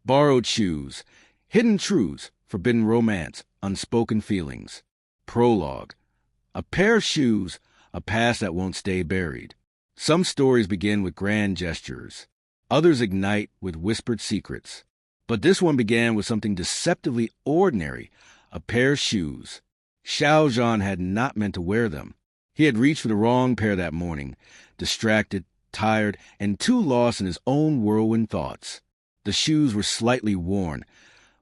Borrowed shoes, hidden truths, forbidden romance, unspoken feelings. Prologue. A pair of shoes, a past that won't stay buried. Some stories begin with grand gestures. Others ignite with whispered secrets. But this one began with something deceptively ordinary, a pair of shoes. Xiao Zhan had not meant to wear them. He had reached for the wrong pair that morning, distracted, tired, and too lost in his own whirlwind thoughts. The shoes were slightly worn,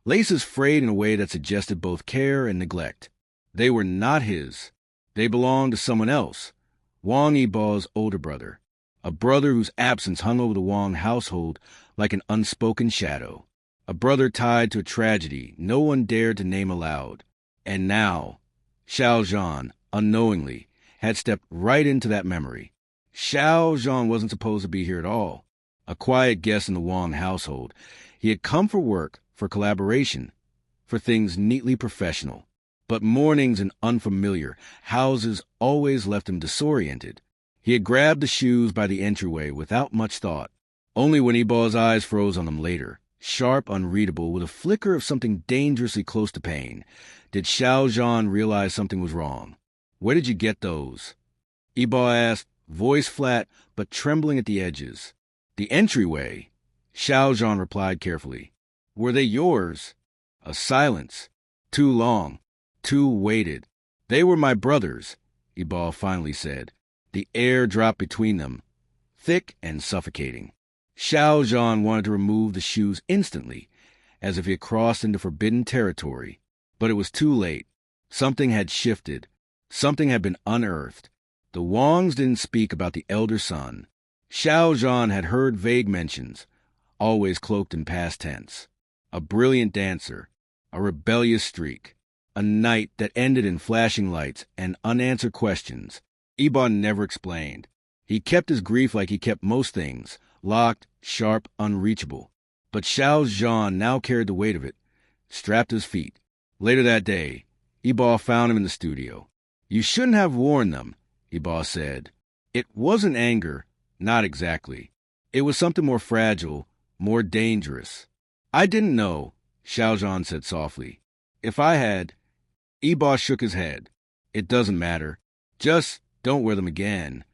laces frayed in a way that suggested both care and neglect. They were not his. They belonged to someone else, Wang Yibo's older brother, a brother whose absence hung over the Wang household like an unspoken shadow, a brother tied to a tragedy no one dared to name aloud. And now, Xiao Zhan, unknowingly, had stepped right into that memory. Xiao Zhan wasn't supposed to be here at all. A quiet guest in the Wang household, he had come for work, for collaboration, for things neatly professional. But mornings in unfamiliar houses always left him disoriented. He had grabbed the shoes by the entryway without much thought. Only when Yibo's eyes froze on them later, sharp, unreadable, with a flicker of something dangerously close to pain, did Xiao Zhan realize something was wrong. "Where did you get those?" Yibo asked, voice flat but trembling at the edges. "The entryway," Xiao Zhan replied carefully. "Were they yours?" A silence. Too long. Too weighted. "They were my brother's," Yibo finally said. The air dropped between them, thick and suffocating. Xiao Zhan wanted to remove the shoes instantly, as if he had crossed into forbidden territory. But it was too late. Something had shifted. Something had been unearthed. The Wangs didn't speak about the elder son. Xiao Zhan had heard vague mentions, always cloaked in past tense. A brilliant dancer, a rebellious streak, a night that ended in flashing lights and unanswered questions. Yibo never explained. He kept his grief like he kept most things, locked, sharp, unreachable. But Xiao Zhan now carried the weight of it, strapped to his feet. Later that day, Yibo found him in the studio. "You shouldn't have worn them," Yibo said. It wasn't anger, not exactly. It was something more fragile, more dangerous. "I didn't know," Xiao Zhan said softly. "If I had..." Yibo shook his head. "It doesn't matter. Just don't wear them again."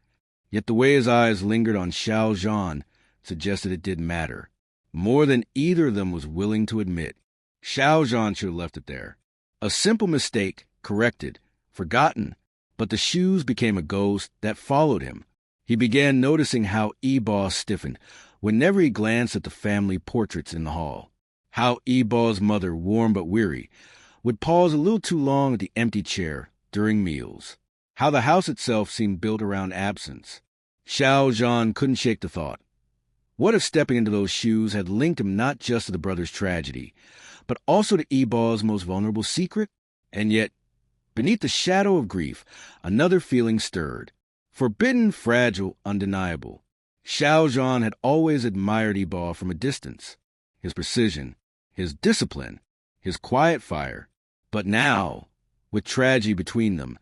Yet the way his eyes lingered on Xiao Zhan suggested it did matter. More than either of them was willing to admit. Xiao Zhan should have left it there. A simple mistake, corrected, forgotten. But the shoes became a ghost that followed him. He began noticing how Yibo stiffened whenever he glanced at the family portraits in the hall. How Yibo's mother, warm but weary, would pause a little too long at the empty chair during meals. How the house itself seemed built around absence. Xiao Zhan couldn't shake the thought. What if stepping into those shoes had linked him not just to the brother's tragedy, but also to Yibo's most vulnerable secret? And yet, beneath the shadow of grief, another feeling stirred. Forbidden, fragile, undeniable. Xiao Zhan had always admired Yibo from a distance. His precision, his discipline, his quiet fire. But now, with tragedy between them,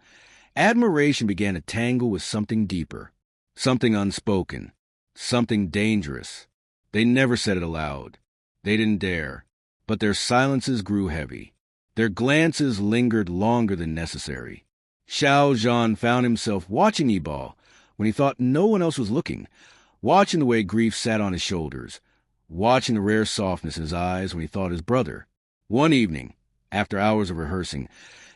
admiration began to tangle with something deeper, something unspoken, something dangerous. They never said it aloud. They didn't dare. But their silences grew heavy. Their glances lingered longer than necessary. Xiao Zhan found himself watching Yibo when he thought no one else was looking, watching the way grief sat on his shoulders, watching the rare softness in his eyes when he thought his brother. One evening, after hours of rehearsing,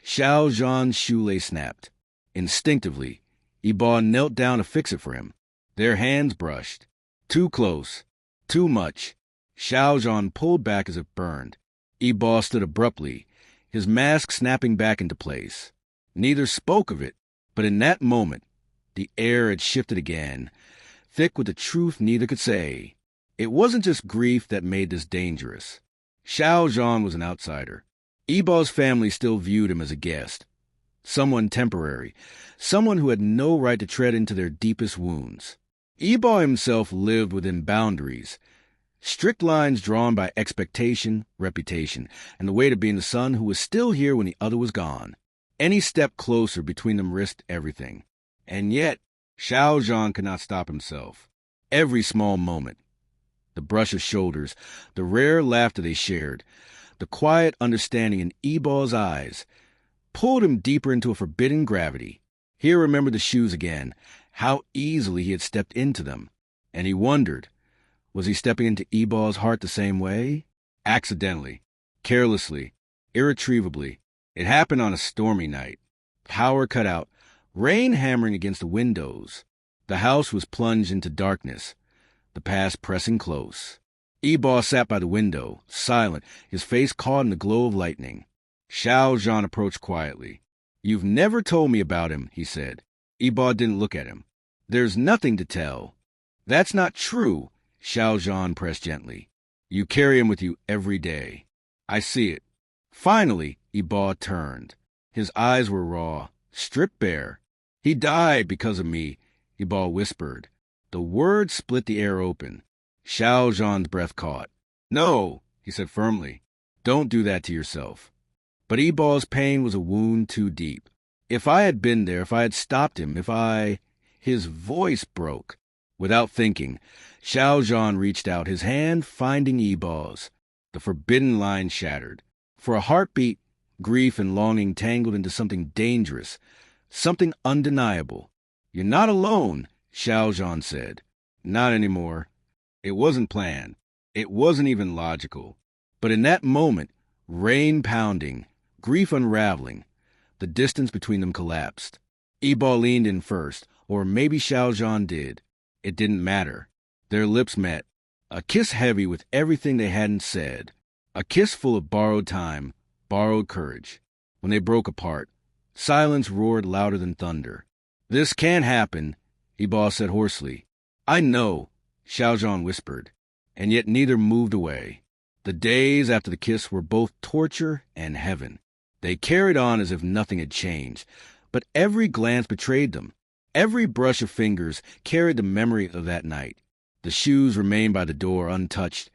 Xiao Zhan's shoelace snapped. Instinctively, Yibo knelt down to fix it for him. Their hands brushed. Too close. Too much. Xiao Zhan pulled back as it burned. Yibo stood abruptly, his mask snapping back into place. Neither spoke of it, but in that moment, the air had shifted again, thick with the truth neither could say. It wasn't just grief that made this dangerous. Xiao Zhan was an outsider. Yibo's family still viewed him as a guest. Someone temporary, someone who had no right to tread into their deepest wounds. Yibo himself lived within boundaries, strict lines drawn by expectation, reputation, and the weight of being the son who was still here when the other was gone. Any step closer between them risked everything. And yet, Xiao Zhan could not stop himself. Every small moment, the brush of shoulders, the rare laughter they shared, the quiet understanding in Yibo's eyes, pulled him deeper into a forbidden gravity. He remembered the shoes again, how easily he had stepped into them. And he wondered, was he stepping into Yibo's heart the same way? Accidentally, carelessly, irretrievably. It happened on a stormy night. Power cut out, rain hammering against the windows. The house was plunged into darkness, the past pressing close. Yibo sat by the window, silent, his face caught in the glow of lightning. Xiao Zhan approached quietly. "You've never told me about him," he said. Yibo didn't look at him. "There's nothing to tell." "That's not true," Xiao Zhan pressed gently. "You carry him with you every day. I see it." Finally, Yibo turned. His eyes were raw, stripped bare. "He died because of me," Yibo whispered. The words split the air open. Xiao Zhan's breath caught. "No," he said firmly. "Don't do that to yourself." But Yibo's pain was a wound too deep. "If I had been there, if I had stopped him, His voice broke. Without thinking, Xiao Zhan reached out, his hand finding Yibo's. The forbidden line shattered. For a heartbeat, grief and longing tangled into something dangerous, something undeniable. "You're not alone," Xiao Zhan said. "Not anymore." It wasn't planned. It wasn't even logical. But in that moment, rain pounding, grief unraveling, the distance between them collapsed. Yibo leaned in first, or maybe Xiao Zhan did. It didn't matter. Their lips met. A kiss heavy with everything they hadn't said. A kiss full of borrowed time, borrowed courage. When they broke apart, silence roared louder than thunder. "This can't happen," Yibo said hoarsely. "I know," Xiao Zhan whispered, and yet neither moved away. The days after the kiss were both torture and heaven. They carried on as if nothing had changed, but every glance betrayed them. Every brush of fingers carried the memory of that night. The shoes remained by the door untouched,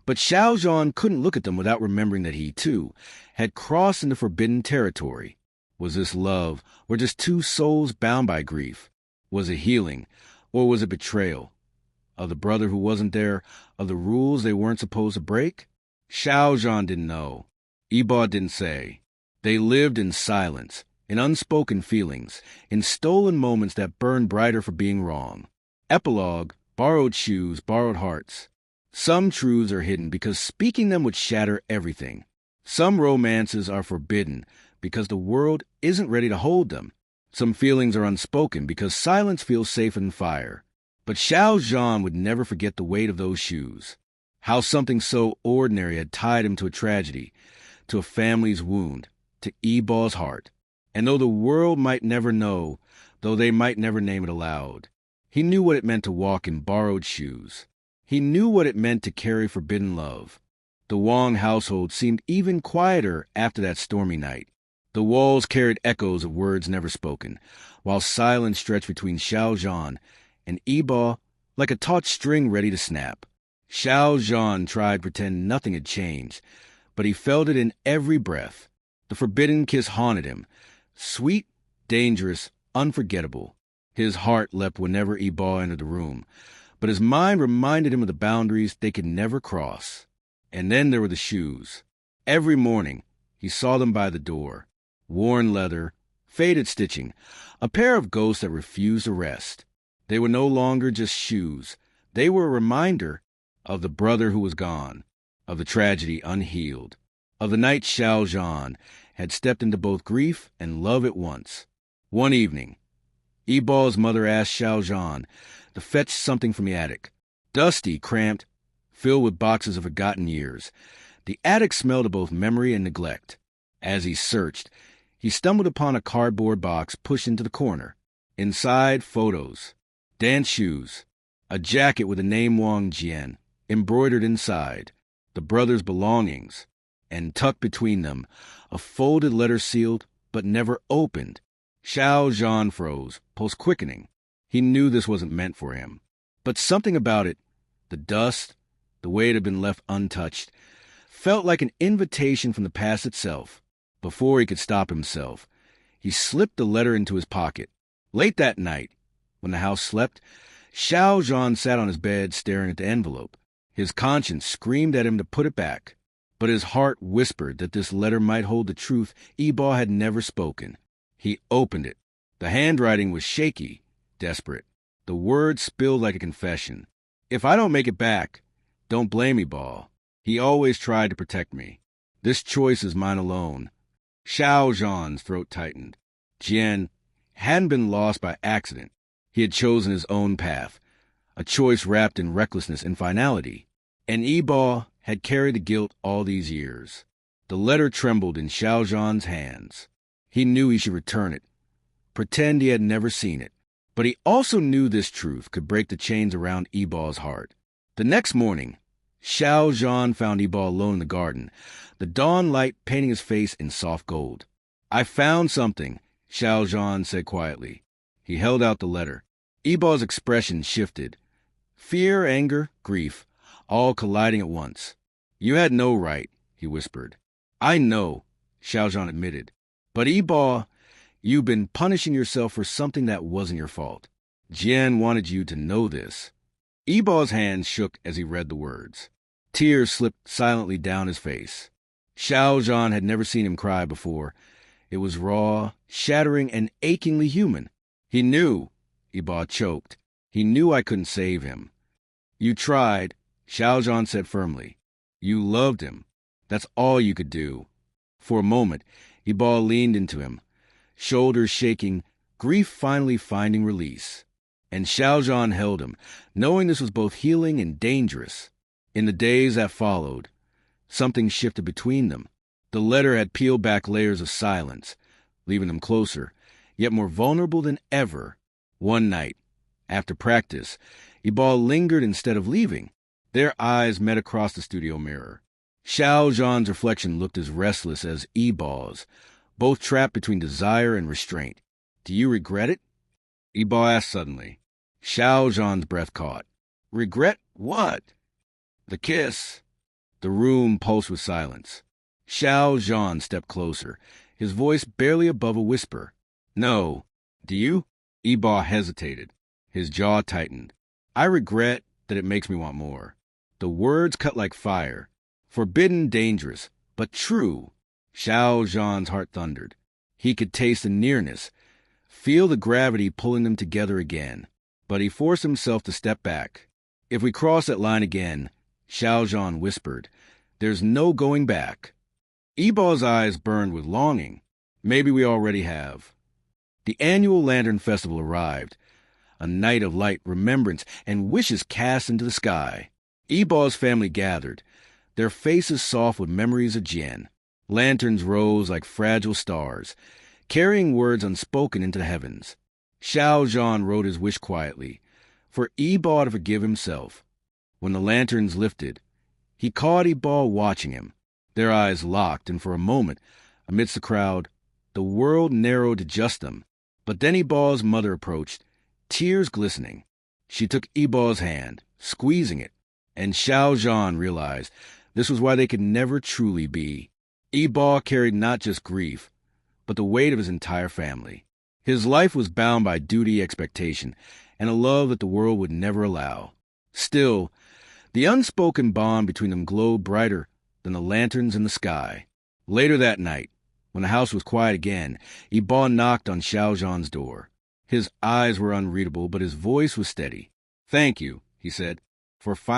but Xiao Zhan couldn't look at them without remembering that he, too, had crossed into forbidden territory. Was this love, or just two souls bound by grief? Was it healing, or was it betrayal? Of the brother who wasn't there, of the rules they weren't supposed to break? Xiao Zhan didn't know. Yibo didn't say. They lived in silence, in unspoken feelings, in stolen moments that burned brighter for being wrong. Epilogue, borrowed shoes, borrowed hearts. Some truths are hidden because speaking them would shatter everything. Some romances are forbidden because the world isn't ready to hold them. Some feelings are unspoken because silence feels safer than fire. But Xiao Zhan would never forget the weight of those shoes. How something so ordinary had tied him to a tragedy, to a family's wound, to Yibo's heart. And though the world might never know, though they might never name it aloud, he knew what it meant to walk in borrowed shoes. He knew what it meant to carry forbidden love. The Wang household seemed even quieter after that stormy night. The walls carried echoes of words never spoken, while silence stretched between Xiao Zhan and Yibo like a taut string ready to snap. Xiao Zhan tried to pretend nothing had changed, but he felt it in every breath. The forbidden kiss haunted him, sweet, dangerous, unforgettable. His heart leapt whenever Yibo entered the room, but his mind reminded him of the boundaries they could never cross. And then there were the shoes. Every morning, he saw them by the door. Worn leather, faded stitching, a pair of ghosts that refused to rest. They were no longer just shoes. They were a reminder of the brother who was gone, of the tragedy unhealed, of the night Xiao Zhan had stepped into both grief and love at once. One evening, Yibo's mother asked Xiao Zhan to fetch something from the attic. Dusty, cramped, filled with boxes of forgotten years, the attic smelled of both memory and neglect. As he searched, he stumbled upon a cardboard box pushed into the corner. Inside, photos, dance shoes, a jacket with the name Wang Jian embroidered inside, the brothers' belongings, and tucked between them, a folded letter sealed but never opened. Xiao Zhan froze, pulse quickening. He knew this wasn't meant for him. But something about it, the dust, the way it had been left untouched, felt like an invitation from the past itself. Before he could stop himself, he slipped the letter into his pocket. Late that night, when the house slept, Xiao Zhan sat on his bed staring at the envelope. His conscience screamed at him to put it back, but his heart whispered that this letter might hold the truth Yibo had never spoken. He opened it. The handwriting was shaky, desperate. The words spilled like a confession. If I don't make it back, don't blame Yibo. He always tried to protect me. This choice is mine alone. Xiao Zhan's throat tightened. Jian hadn't been lost by accident. He had chosen his own path, a choice wrapped in recklessness and finality. And Yibo had carried the guilt all these years. The letter trembled in Xiao Zhan's hands. He knew he should return it, pretend he had never seen it. But he also knew this truth could break the chains around Yibo's heart. The next morning, Xiao Zhan found Yibo alone in the garden, the dawn light painting his face in soft gold. I found something, Xiao Zhan said quietly. He held out the letter. Yibo's expression shifted. Fear, anger, grief, all colliding at once. You had no right, he whispered. I know, Xiao Zhan admitted. But Yibo, you've been punishing yourself for something that wasn't your fault. Jian wanted you to know this. Yibo's hands shook as he read the words. Tears slipped silently down his face. Xiao Zhan had never seen him cry before. It was raw, shattering, and achingly human. He knew, Yibo choked. He knew I couldn't save him. You tried, Xiao Zhan said firmly. You loved him. That's all you could do. For a moment, Yibo leaned into him, shoulders shaking, grief finally finding release. And Xiao Zhan held him, knowing this was both healing and dangerous. In the days that followed, something shifted between them. The letter had peeled back layers of silence, leaving them closer, yet more vulnerable than ever. One night, after practice, Yibo lingered instead of leaving. Their eyes met across the studio mirror. Xiao Zhan's reflection looked as restless as Yibo's, both trapped between desire and restraint. Do you regret it? Yibo asked suddenly. Xiao Zhan's breath caught. Regret what? The kiss. The room pulsed with silence. Xiao Zhan stepped closer, his voice barely above a whisper. No. Do you? Yibo hesitated. His jaw tightened. I regret that it makes me want more. The words cut like fire. Forbidden, dangerous, but true. Xiao Zhan's heart thundered. He could taste the nearness, feel the gravity pulling them together again. But he forced himself to step back. If we cross that line again, Xiao Zhan whispered, there's no going back. Yibo's eyes burned with longing. Maybe we already have. The annual Lantern Festival arrived, a night of light, remembrance, and wishes cast into the sky. Yibo's family gathered, their faces soft with memories of Jian. Lanterns rose like fragile stars, carrying words unspoken into the heavens. Xiao Zhan wrote his wish quietly, for Yibo to forgive himself. When the lanterns lifted, he caught Yibo watching him. Their eyes locked, and for a moment, amidst the crowd, the world narrowed to just them. But then Yibo's mother approached, tears glistening. She took Yibo's hand, squeezing it, and Xiao Zhan realized this was why they could never truly be. Yibo carried not just grief, but the weight of his entire family. His life was bound by duty, expectation, and a love that the world would never allow. Still, the unspoken bond between them glowed brighter than the lanterns in the sky. Later that night, when the house was quiet again, Yibo knocked on Xiao Zhan's door. His eyes were unreadable, but his voice was steady. Thank you, he said, for